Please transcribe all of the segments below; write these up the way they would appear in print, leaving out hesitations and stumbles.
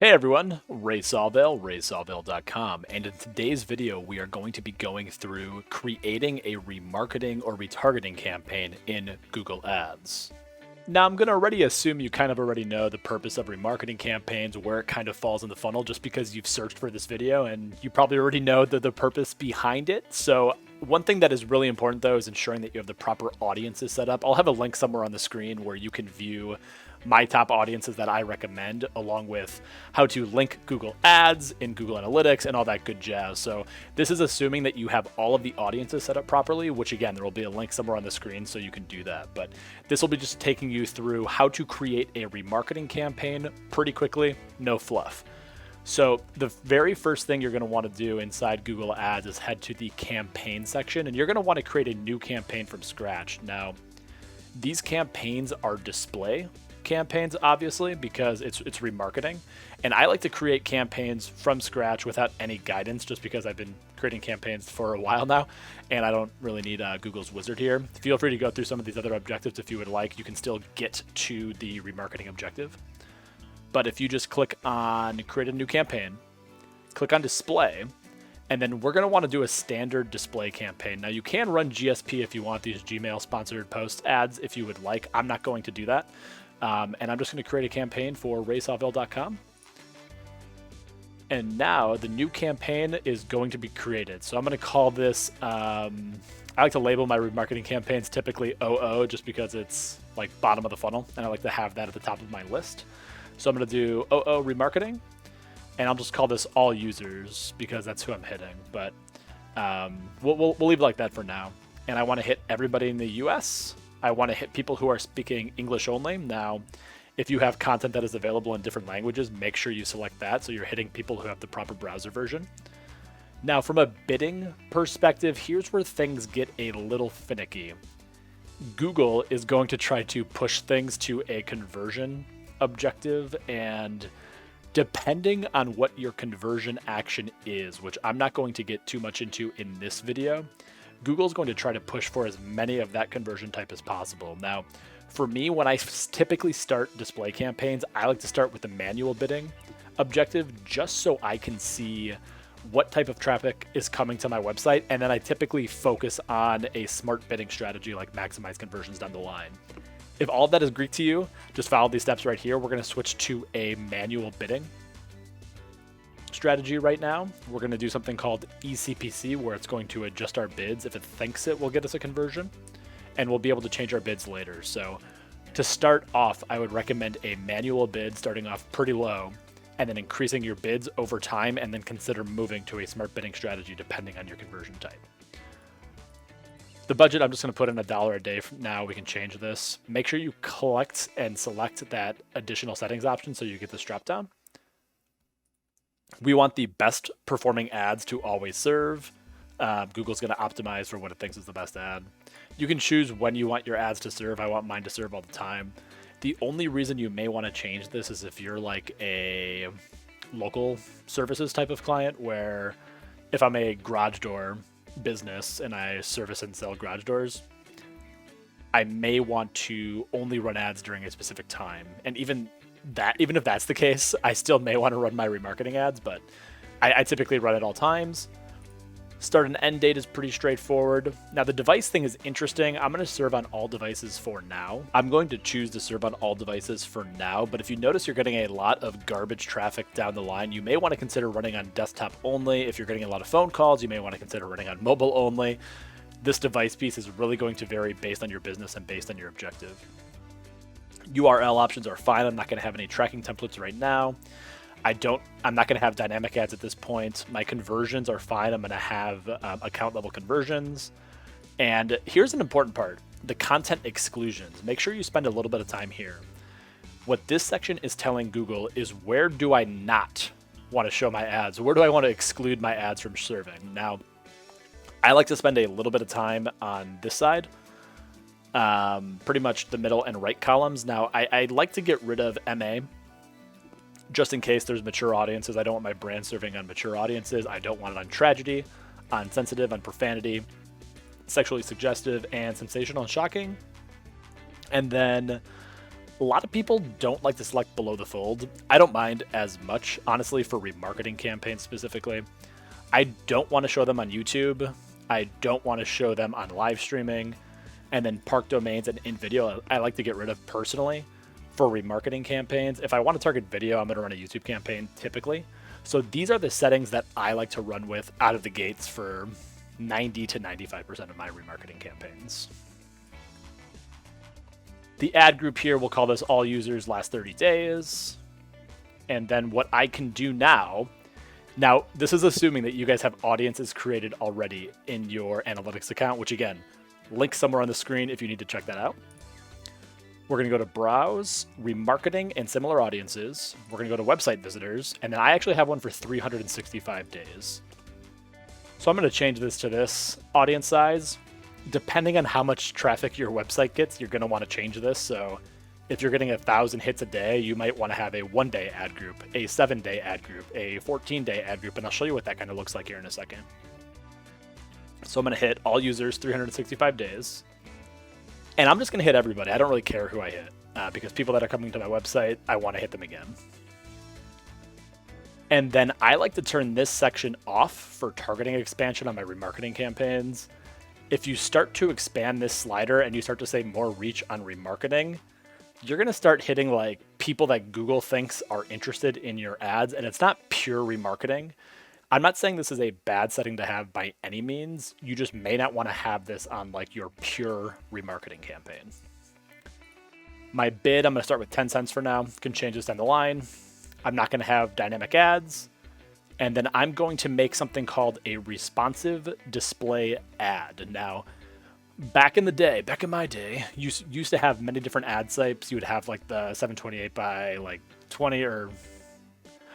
Hey everyone, Ray Sawvale, raysawvale.com, and in today's video we are going to be going through creating a remarketing or retargeting campaign in Google Ads. Now I'm going to already assume you kind of already know the purpose of remarketing campaigns, where it kind of falls in the funnel just because you've searched for this video and you probably already know the purpose behind it. So one thing that is really important though is ensuring that you have the proper audiences set up. I'll have a link somewhere on the screen where you can view my top audiences that I recommend, along with how to link Google Ads in Google Analytics and all that good jazz. So this is assuming that you have all of the audiences set up properly, which again, there will be a link somewhere on the screen so you can do that. But this will be just taking you through how to create a remarketing campaign pretty quickly, no fluff. So the very first thing you're going to want to do inside Google Ads is head to the campaign section, and you're going to want to create a new campaign from scratch. Now, these campaigns are display campaigns, obviously, because it's remarketing. And I like to create campaigns from scratch without any guidance, just because I've been creating campaigns for a while now, and I don't really need Google's wizard here. Feel free to go through some of these other objectives if you would like. You can still get to the remarketing objective. But if you just click on create a new campaign, click on display, and then we're going to want to do a standard display campaign. Now you can run GSP if you want, these Gmail sponsored post ads if you would like. I'm not going to do that. And I'm just going to create a campaign for raysawvale.com. And now the new campaign is going to be created. So I'm going to call this, I like to label my remarketing campaigns typically OO just because it's like bottom of the funnel. And I like to have that at the top of my list. So I'm going to do OO remarketing. And I'll just call this all users because that's who I'm hitting. But we'll leave it like that for now. And I want to hit everybody in the US. I want to hit people who are speaking English only. Now, if you have content that is available in different languages, make sure you select that so you're hitting people who have the proper browser version. Now, from a bidding perspective, here's where things get a little finicky. Google is going to try to push things to a conversion objective, and depending on what your conversion action is, which I'm not going to get too much into in this video, Google's going to try to push for as many of that conversion type as possible. Now, for me, when I typically start display campaigns, I like to start with the manual bidding objective just so I can see what type of traffic is coming to my website, and then I typically focus on a smart bidding strategy like maximize conversions down the line. If all of that is Greek to you, just follow these steps right here. We're going to switch to a manual bidding strategy right now. We're going to do something called eCPC, where it's going to adjust our bids if it thinks it will get us a conversion, and we'll be able to change our bids later. So to start off, I would recommend a manual bid starting off pretty low and then increasing your bids over time, and then consider moving to a smart bidding strategy depending on your conversion type. The budget, I'm just going to put in $1 a day now. We can change this. Make sure you collect and select that additional settings option so you get this drop down. We want the best performing ads to always serve. Google's going to optimize for what it thinks is the best ad. You can choose when you want your ads to serve. I want mine to serve all the time. The only reason you may want to change this is if you're like a local services type of client, where if I'm a garage door business and I service and sell garage doors, I may want to only run ads during a specific time. And even if that's the case, I still may want to run my remarketing ads, but I typically run at all times. Start and end date is pretty straightforward. Now the device thing is interesting. I'm going to serve on all devices for now. I'm going to choose to serve on all devices for now, but if you notice you're getting a lot of garbage traffic down the line, you may want to consider running on desktop only. If you're getting a lot of phone calls, you may want to consider running on mobile only. This device piece is really going to vary based on your business and based on your objective. URL options are fine. I'm not going to have any tracking templates right now. I'm not going to have dynamic ads at this point. My conversions are fine. I'm going to have account level conversions. And here's an important part, the content exclusions. Make sure you spend a little bit of time here. What this section is telling Google is, where do I not want to show my ads? Where do I want to exclude my ads from serving? Now, I like to spend a little bit of time on this side, pretty much the middle and right columns. Now, I'd like to get rid of MA, just in case there's mature audiences. I don't want my brand serving on mature audiences. I don't want it on tragedy, on sensitive, on profanity, sexually suggestive, and sensational and shocking. And then A lot of people don't like to select below the fold. I don't mind as much, honestly, for remarketing campaigns specifically. I don't want to show them on YouTube. I don't want to show them on live streaming. And then park domains and in video, I like to get rid of personally for remarketing campaigns. If I want to target video, I'm going to run a YouTube campaign typically. So these are the settings that I like to run with out of the gates for 90 to 95% of my remarketing campaigns. The ad group here, we'll call this all users last 30 days. And then what I can do now, this is assuming that you guys have audiences created already in your analytics account, which again, link somewhere on the screen if you need to check that out. We're going to go to Browse, Remarketing, and Similar Audiences. We're going to go to Website Visitors, and then I actually have one for 365 days. So I'm going to change this to this audience size. Depending on how much traffic your website gets, you're going to want to change this. So if you're getting 1,000 hits a day, you might want to have a 1-day ad group, a 7-day ad group, a 14-day ad group, and I'll show you what that kind of looks like here in a second. So I'm going to hit all users 365 days. And I'm just going to hit everybody. I don't really care who I hit because people that are coming to my website, I want to hit them again. And then I like to turn this section off for targeting expansion on my remarketing campaigns. If you start to expand this slider and you start to say more reach on remarketing, you're going to start hitting like people that Google thinks are interested in your ads. And it's not pure remarketing. I'm not saying this is a bad setting to have by any means. You just may not want to have this on like your pure remarketing campaign. My bid, I'm going to start with 10 cents for now. Can change this down the line. I'm not going to have dynamic ads. And then I'm going to make something called a responsive display ad. Now, back in my day, you used to have many different ad types. You would have like the 728 by like 20 or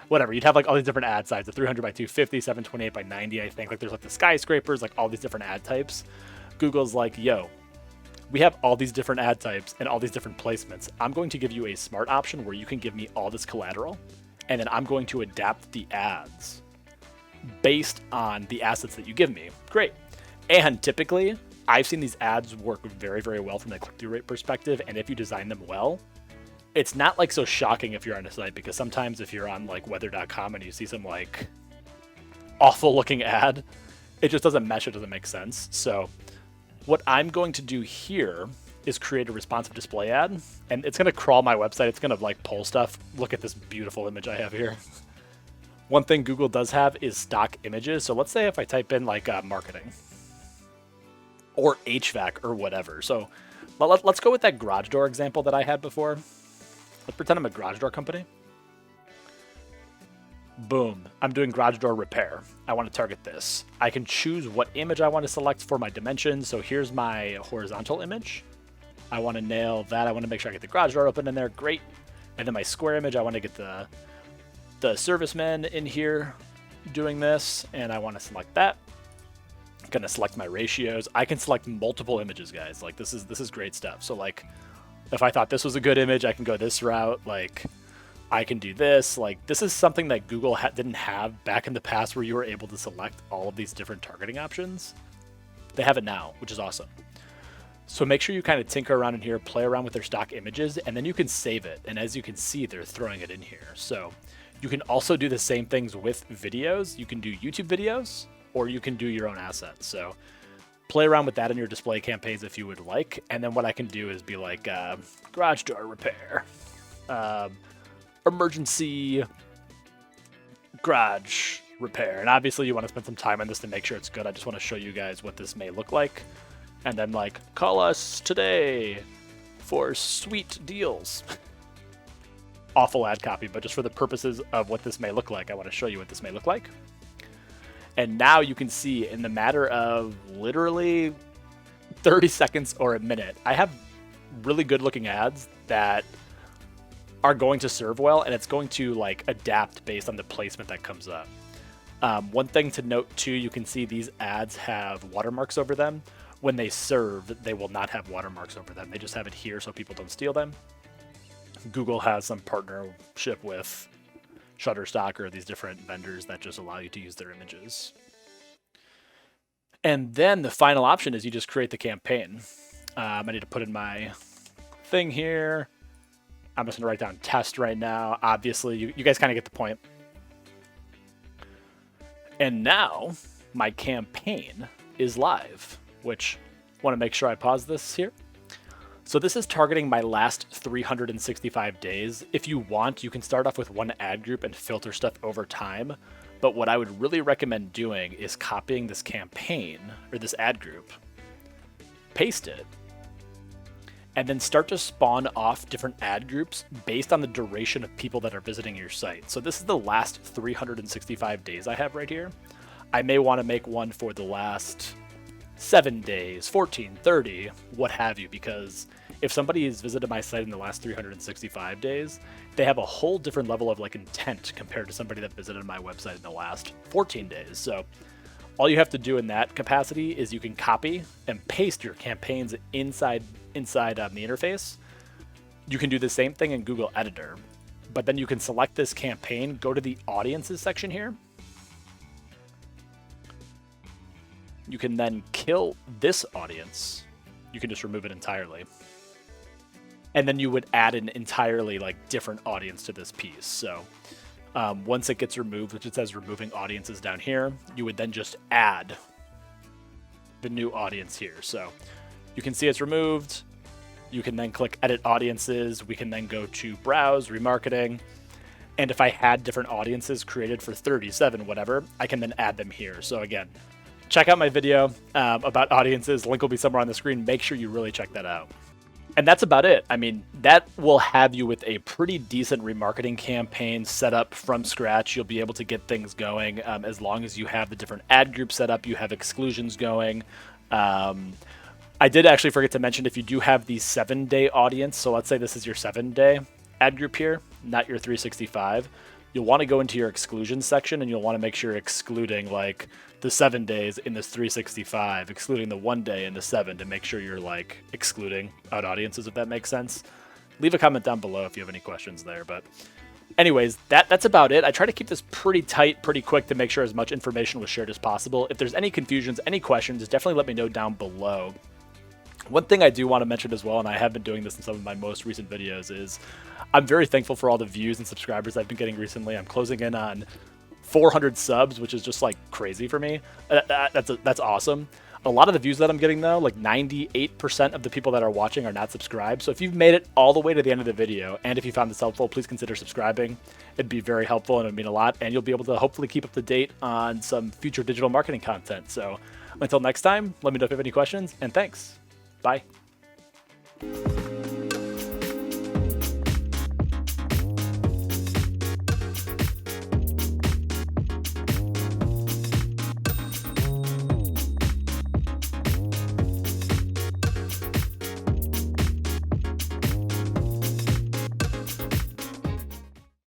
whatever. You'd have like all these different ad size, the 300 by 250, 728 by 90, I think. Like there's like the skyscrapers, like all these different ad types. Google's like, yo, we have all these different ad types and all these different placements. I'm going to give you a smart option where you can give me all this collateral, and then I'm going to adapt the ads based on the assets that you give me. Great. And typically, I've seen these ads work very, very well from the click-through rate perspective, and if you design them well, it's not like so shocking if you're on a site, because sometimes if you're on like weather.com and you see some like awful looking ad, it just doesn't mesh, it doesn't make sense. So what I'm going to do here is create a responsive display ad, and it's going to crawl my website. It's going to like pull stuff. Look at this beautiful image I have here. One thing Google does have is stock images. So let's say if I type in like marketing or HVAC or whatever. So let's go with that garage door example that I had before. Let's pretend I'm a garage door company. Boom, I'm doing garage door repair. I want to target this. I can choose what image I want to select for my dimensions. So here's my horizontal image. I want to nail that. I want to make sure I get the garage door open in there. Great. And then my square image, I want to get the servicemen in here doing this. And I want to select that. I'm going to select my ratios. I can select multiple images, guys. Like this is great stuff. So like if I thought this was a good image, I can go this route. Like I can do this. Like this is something that Google didn't have back in the past, where you were able to select all of these different targeting options. They have it now, which is awesome. So make sure you kind of tinker around in here, play around with their stock images, and then you can save it. And as you can see, they're throwing it in here. So you can also do the same things with videos. You can do YouTube videos, or you can do your own assets. So play around with that in your display campaigns if you would like. And then what I can do is be like garage door repair, emergency garage repair. And obviously you want to spend some time on this to make sure it's good. I just want to show you guys what this may look like. And then like, call us today for sweet deals. Awful ad copy, but just for the purposes of what this may look like, I want to show you what this may look like. And now you can see in the matter of literally 30 seconds or a minute, I have really good looking ads that are going to serve well, and it's going to like adapt based on the placement that comes up. One thing to note too, you can see these ads have watermarks over them. When they serve, they will not have watermarks over them. They just have it here so people don't steal them. Google has some partnership with Shutterstock or these different vendors that just allow you to use their images. And then the final option is you just create the campaign. I need to put in my thing here. I'm just going to write down test right now. Obviously, you guys kind of get the point. And now my campaign is live, which I want to make sure I pause this here. So this is targeting my last 365 days. If you want, you can start off with one ad group and filter stuff over time. But what I would really recommend doing is copying this campaign or this ad group, paste it, and then start to spawn off different ad groups based on the duration of people that are visiting your site. So this is the last 365 days I have right here. I may want to make one for the last 7 days, 14, 30, what have you, because if somebody has visited my site in the last 365 days, they have a whole different level of like intent compared to somebody that visited my website in the last 14 days. So all you have to do in that capacity is you can copy and paste your campaigns inside the interface. You can do the same thing in Google Editor, but then you can select this campaign, go to the audiences section here. You can then kill this audience. You can just remove it entirely. And then you would add an entirely like different audience to this piece. So once it gets removed, which it says removing audiences down here, you would then just add the new audience here. So you can see it's removed. You can then click edit audiences. We can then go to browse, remarketing. And if I had different audiences created for 37, whatever, I can then add them here. So again, check out my video about audiences. Link will be somewhere on the screen. Make sure you really check that out. And that's about it. I mean, that will have you with a pretty decent remarketing campaign set up from scratch. You'll be able to get things going as long as you have the different ad groups set up, you have exclusions going. I did actually forget to mention, if you do have the 7-day audience, so let's say this is your 7-day ad group here, not your 365, you'll want to go into your exclusions section and you'll want to make sure you're excluding like the 7 days in this 365, excluding the 1 day in the 7 to make sure you're like excluding out audiences, if that makes sense. Leave a comment down below if you have any questions there. But anyways, that's about it. I try to keep this pretty tight, pretty quick to make sure as much information was shared as possible. If there's any confusions, any questions, definitely let me know down below. One thing I do want to mention as well, and I have been doing this in some of my most recent videos, is I'm very thankful for all the views and subscribers I've been getting recently. I'm closing in on 400 subs, which is just like crazy for me. That's awesome. A lot of the views that I'm getting though, like 98% of the people that are watching are not subscribed. So if you've made it all the way to the end of the video, and if you found this helpful, please consider subscribing. It'd be very helpful and it would mean a lot, and you'll be able to hopefully keep up to date on some future digital marketing content. So until next time, let me know if you have any questions, and thanks. Bye.